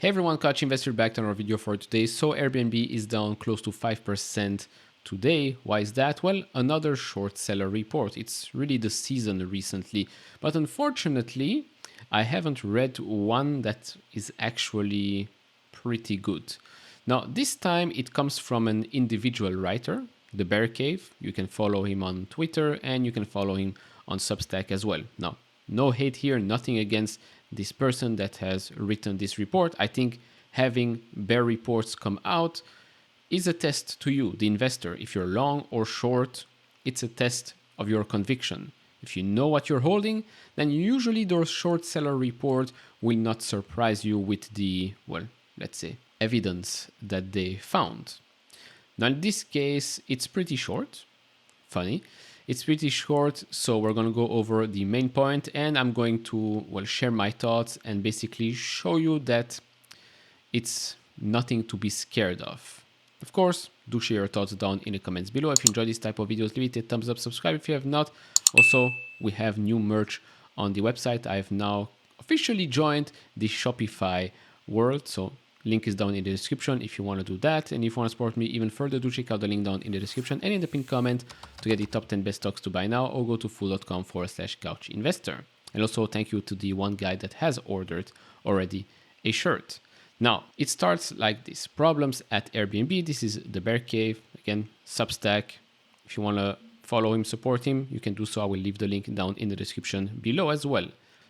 Hey everyone, Coach Investor back on our video for today. So Airbnb is down close to 5% today. Why is that? Well, another short seller report. It's really the season recently. But unfortunately, I haven't read one that is actually pretty good. Now, this time it comes from an individual writer, The Bear Cave. You can follow him on Twitter and you can follow him on Substack as well. Now, no hate here, nothing against this person that has written this report. I think having bear reports come out is a test to you, the investor. If you're long or short, it's a test of your conviction. If you know what you're holding, then usually those short seller reports will not surprise you with the, well, let's say, evidence that they found. Now, in this case, it's pretty short. Funny. It's pretty short, so we're going to go over the main point and I'm going to, well, share my thoughts and basically show you that it's nothing to be scared of. Of course, do share your thoughts down in the comments below. If you enjoy this type of videos, leave it a thumbs up, subscribe if you have not. Also, we have new merch on the website. I have now officially joined the Shopify world, so link is down in the description if you want to do that. And if you want to support me even further, do check out the link down in the description and in the pinned comment to get the top 10 best stocks to buy now, or go to fool.com/couchinvestor. And also thank you to the one guy that has ordered already a shirt. Now, it starts like this. Problems at Airbnb. This is the Bear Cave. Again, Substack. If you want to follow him, support him, you can do so. I will leave the link down in the description below as well.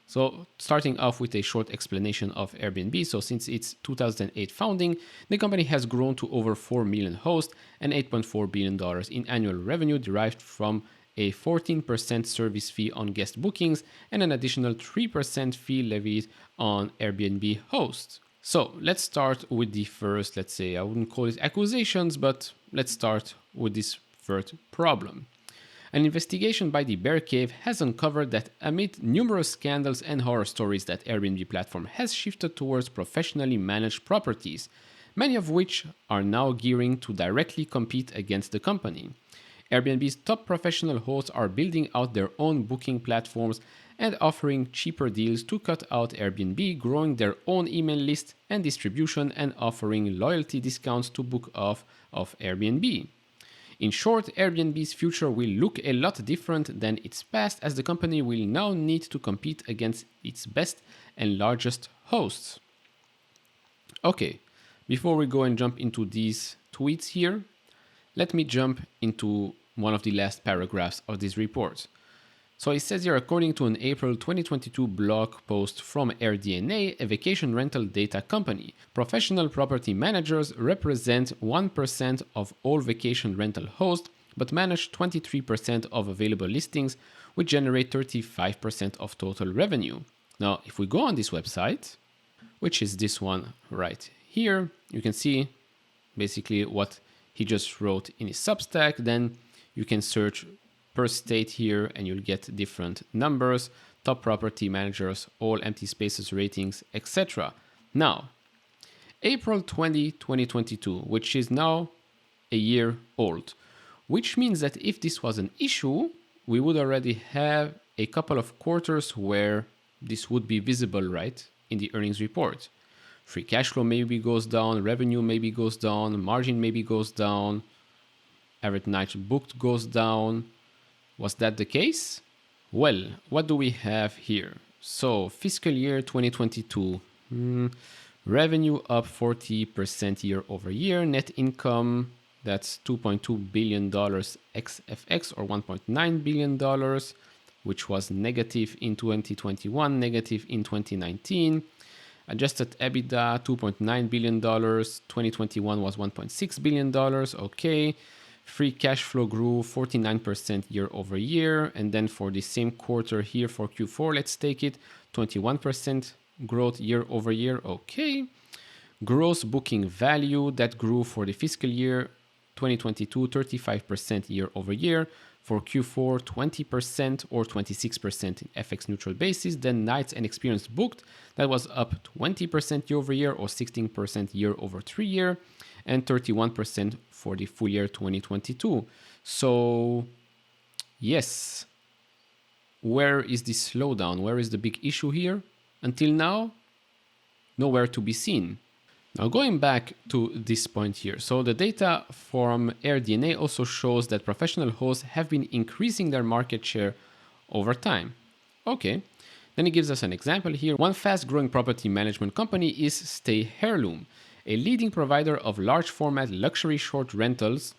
So starting off with a short explanation of Airbnb. So since its 2008 founding, the company has grown to over 4 million hosts and $8.4 billion in annual revenue derived from a 14% service fee on guest bookings and an additional 3% fee levied on Airbnb hosts. So let's start with the first, let's say, I wouldn't call it accusations, but let's start with this first problem. An investigation by the Bear Cave has uncovered that amid numerous scandals and horror stories, that Airbnb platform has shifted towards professionally managed properties, many of which are now gearing to directly compete against the company. Airbnb's top professional hosts are building out their own booking platforms and offering cheaper deals to cut out Airbnb, growing their own email list and distribution, and offering loyalty discounts to book off of Airbnb. In short, Airbnb's future will look a lot different than its past, as the company will now need to compete against its best and largest hosts. Okay, before we go and jump into these tweets here, let me jump into one of the last paragraphs of this report. So it says here, according to an April 2022 blog post from AirDNA, a vacation rental data company, professional property managers represent 1% of all vacation rental hosts, but manage 23% of available listings, which generate 35% of total revenue. Now, if we go on this website, which is this one right here, you can see basically what he just wrote in his Substack. Then you can search per state here and you'll get different numbers, top property managers, all empty spaces ratings, etc. Now, April 20, 2022, which is now a year old, which means that if this was an issue, we would already have a couple of quarters where this would be visible, right, in the earnings report. Free cash flow maybe goes down, revenue maybe goes down, margin maybe goes down, average night booked goes down. Was that the case? Well, what do we have here? So fiscal year 2022, revenue up 40% year over year, net income, that's $2.2 billion ex FX, or $1.9 billion, which was negative in 2021, negative in 2019. Adjusted EBITDA, $2.9 billion, 2021 was $1.6 billion, okay. Free cash flow grew 49% year over year. And then for the same quarter here for Q4, let's take it, 21% growth year over year. Okay. Gross booking value, that grew for the fiscal year 2022, 35% year over year. For Q4, 20% or 26% in FX neutral basis. Then nights and experience booked, that was up 20% year over year or 16% year over 3 year. And 31% for the full year 2022. So yes, where is the slowdown? Where is the big issue here? Until now, nowhere to be seen. Now going back to this point here, so the data from AirDNA also shows that professional hosts have been increasing their market share over time. Okay, then it gives us an example here. One fast-growing property management company is Heirloom, a leading provider of large format luxury short rentals.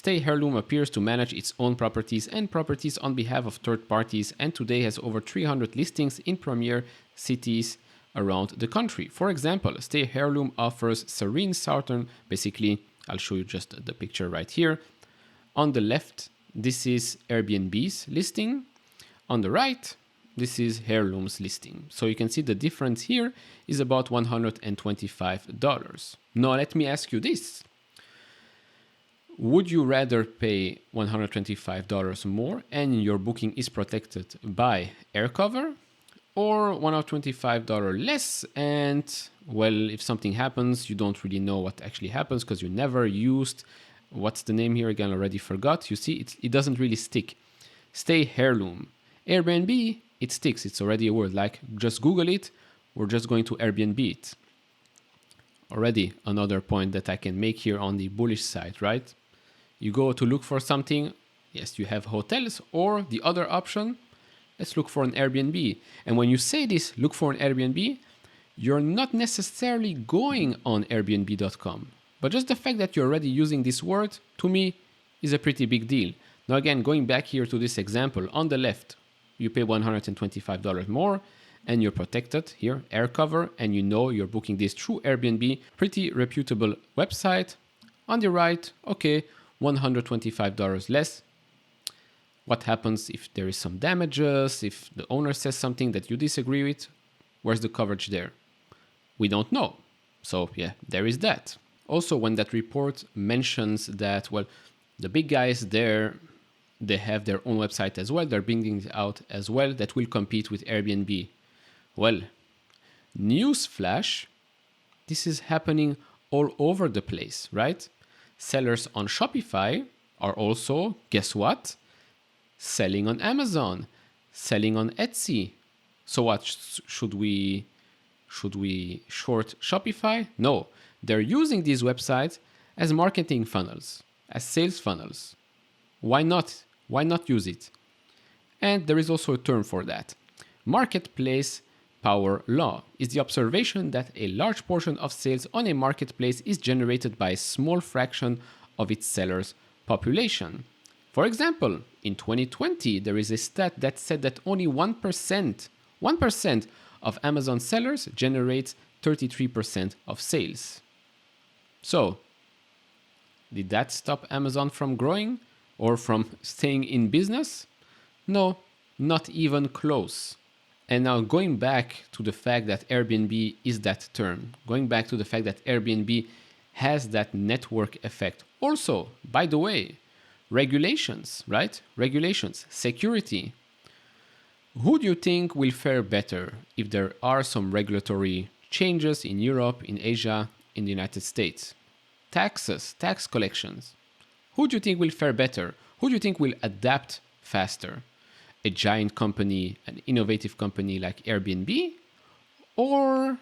Heirloom appears to manage its own properties and properties on behalf of third parties, and today has over 300 listings in premier cities around the country. For example, Heirloom offers serene southern, basically, I'll show you just the picture right here. On the left, this is Airbnb's listing. On the right, this is Heirloom's listing. So you can see the difference here is about $125. Now let me ask you this. Would you rather pay $125 more and your booking is protected by air cover, or $125 less and, well, if something happens, you don't really know what actually happens because you never used, what's the name here again, already forgot. You see, it doesn't really stick. Heirloom. Airbnb, it sticks. It's already a word. Like, just Google it. We're just going to Airbnb it. Already another point that I can make here on the bullish side, right? You go to look for something. Yes, you have hotels, or the other option, let's look for an Airbnb. And when you say this, look for an Airbnb, you're not necessarily going on Airbnb.com. But just the fact that you're already using this word, to me, is a pretty big deal. Now again, going back here to this example, on the left, you pay $125 more and you're protected here, air cover, and you know you're booking this through Airbnb, pretty reputable website. On the right, okay, $125 less. What happens if there is some damages, if the owner says something that you disagree with? Where's the coverage there? We don't know. So yeah, there is that. Also, when that report mentions that, well, the big guys there, they have their own website as well. They're bringing it out as well that will compete with Airbnb. Well, newsflash, this is happening all over the place, right? Sellers on Shopify are also, guess what? Selling on Amazon, selling on Etsy. So what, should we short Shopify? No, they're using these websites as marketing funnels, as sales funnels. Why not? Why not use it? And there is also a term for that. Marketplace power law is the observation that a large portion of sales on a marketplace is generated by a small fraction of its sellers' population. For example, in 2020, there is a stat that said that only 1% of Amazon sellers generates 33% of sales. So, did that stop Amazon from growing or from staying in business? No, not even close. And now going back to the fact that Airbnb is that term, going back to the fact that Airbnb has that network effect. Also, by the way, regulations, right? Regulations, security. Who do you think will fare better if there are some regulatory changes in Europe, in Asia, in the United States? Taxes, tax collections. Who do you think will fare better? Who do you think will adapt faster? A giant company, an innovative company like Airbnb, or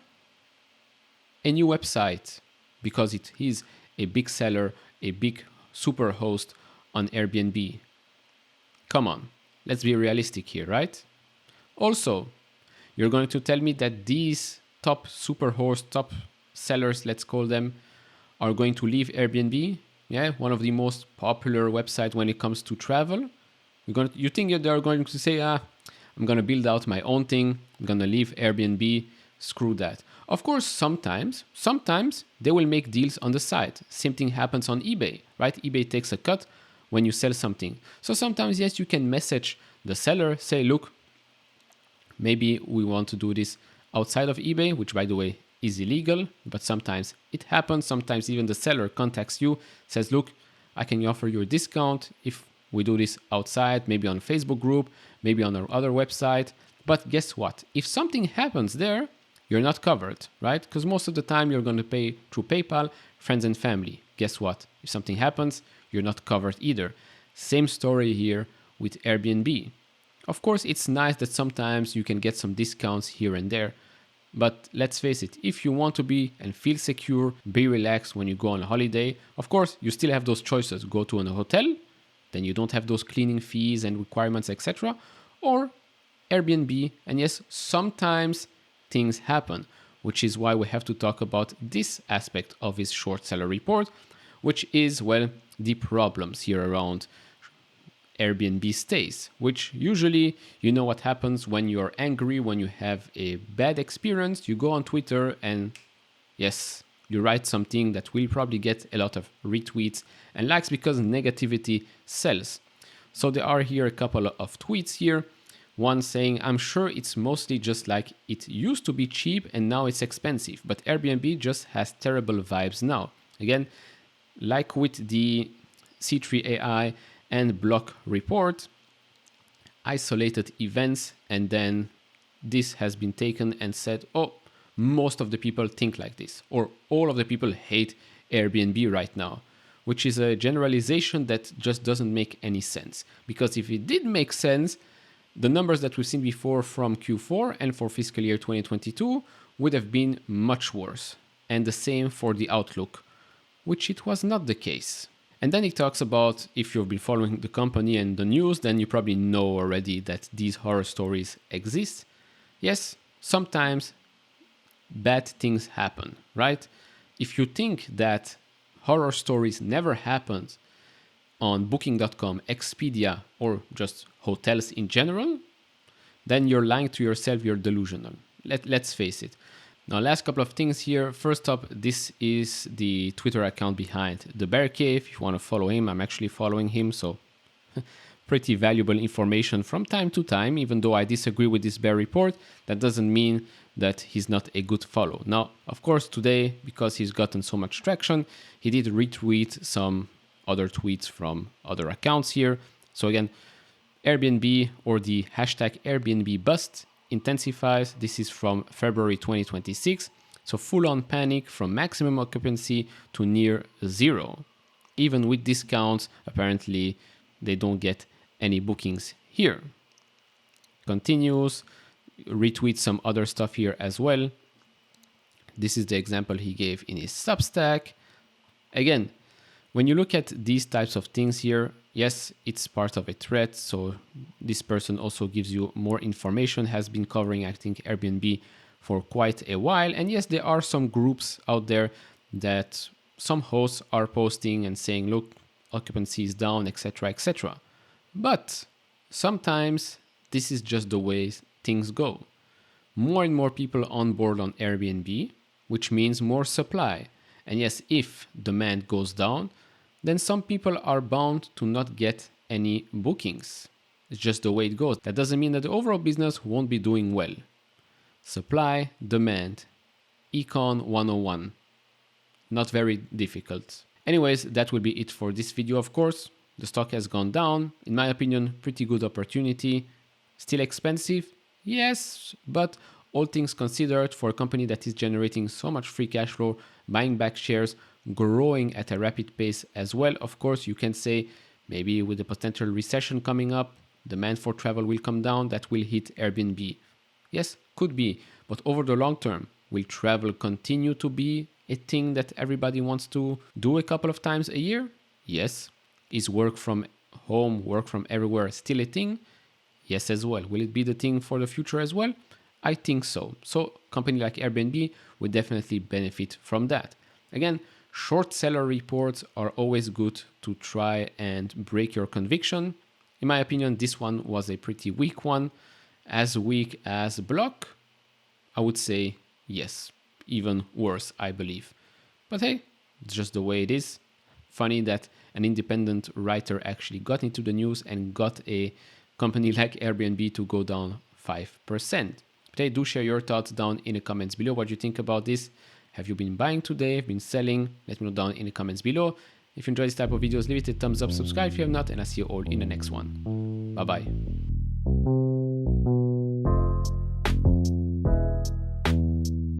a new website because it is a big seller, a big super host on Airbnb? Come on, let's be realistic here, right? Also, you're going to tell me that these top super hosts, top sellers, let's call them, are going to leave Airbnb? Yeah, one of the most popular websites when it comes to travel. You think they're going to say, I'm going to build out my own thing. I'm going to leave Airbnb. Screw that. Of course, sometimes they will make deals on the side. Same thing happens on eBay, right? eBay takes a cut when you sell something. So sometimes, yes, you can message the seller, say, look, maybe we want to do this outside of eBay, which, by the way, is illegal, but sometimes it happens. Sometimes even the seller contacts you, says, look, I can offer you a discount if we do this outside, maybe on a Facebook group, maybe on our other website. But guess what? If something happens there, you're not covered, right? Because most of the time you're going to pay through PayPal, friends and family. Guess what? If something happens, you're not covered either. Same story here with Airbnb. Of course, it's nice that sometimes you can get some discounts here and there, But let's face it, if you want to be and feel secure, be relaxed when you go on a holiday, of course, you still have those choices. Go to a hotel, then you don't have those cleaning fees and requirements, etc. Or Airbnb, and yes, sometimes things happen, which is why we have to talk about this aspect of his short seller report, which is, well, the problems here around Airbnb stays, which usually, you know what happens when you're angry, when you have a bad experience, you go on Twitter and yes, you write something that will probably get a lot of retweets and likes because negativity sells. So there are here a couple of tweets here. One saying, I'm sure it's mostly just like it used to be cheap and now it's expensive, but Airbnb just has terrible vibes now. Again, like with the C3 AI and block report, isolated events, and then this has been taken and said, oh, most of the people think like this, or all of the people hate Airbnb right now, which is a generalization that just doesn't make any sense. Because if it did make sense, the numbers that we've seen before from Q4 and for fiscal year 2022 would have been much worse. And the same for the outlook, which it was not the case. And then he talks about, if you've been following the company and the news, then you probably know already that these horror stories exist. Yes, sometimes bad things happen, right? If you think that horror stories never happened on Booking.com, Expedia, or just hotels in general, then you're lying to yourself, you're delusional. Let's face it. Now, last couple of things here. First up, this is the Twitter account behind the Bear Cave. If you want to follow him, I'm actually following him, so pretty valuable information from time to time. Even though I disagree with this bear report, that doesn't mean that he's not a good follow. Now, of course, today, because he's gotten so much traction, he did retweet some other tweets from other accounts here. So again, Airbnb, or the hashtag Airbnb bust, intensifies. This is from February 2026. So full-on panic from maximum occupancy to near zero. Even with discounts, apparently they don't get any bookings here. Continues, retweets some other stuff here as well. This is the example he gave in his Substack. Again, when you look at these types of things here, yes, it's part of a threat. So this person also gives you more information, has been covering, I think, Airbnb for quite a while. And yes, there are some groups out there that some hosts are posting and saying, look, occupancy is down, etc., etc. But sometimes this is just the way things go. More and more people on board on Airbnb, which means more supply. And yes, if demand goes down, then some people are bound to not get any bookings. It's just the way it goes. That doesn't mean that the overall business won't be doing well. Supply, demand, Econ 101. Not very difficult. Anyways, that will be it for this video, of course. The stock has gone down. In my opinion, pretty good opportunity. Still expensive? Yes, but all things considered, for a company that is generating so much free cash flow, buying back shares, growing at a rapid pace as well. Of course, you can say maybe with the potential recession coming up, demand for travel will come down, that will hit Airbnb. Yes, could be. But over the long term, will travel continue to be a thing that everybody wants to do a couple of times a year? Yes. Is work from home, work from everywhere still a thing? Yes, as well. Will it be the thing for the future as well? I think so. So a company like Airbnb would definitely benefit from that. Again, short seller reports are always good to try and break your conviction. In my opinion, this one was a pretty weak one. As weak as Block? I would say yes. Even worse, I believe. But hey, it's just the way it is. Funny that an independent writer actually got into the news and got a company like Airbnb to go down 5%. But hey, do share your thoughts down in the comments below. What do you think about this? Have you been buying today? Been selling? Let me know down in the comments below. If you enjoy this type of videos, leave it a thumbs up, subscribe if you have not, and I'll see you all in the next one. Bye bye.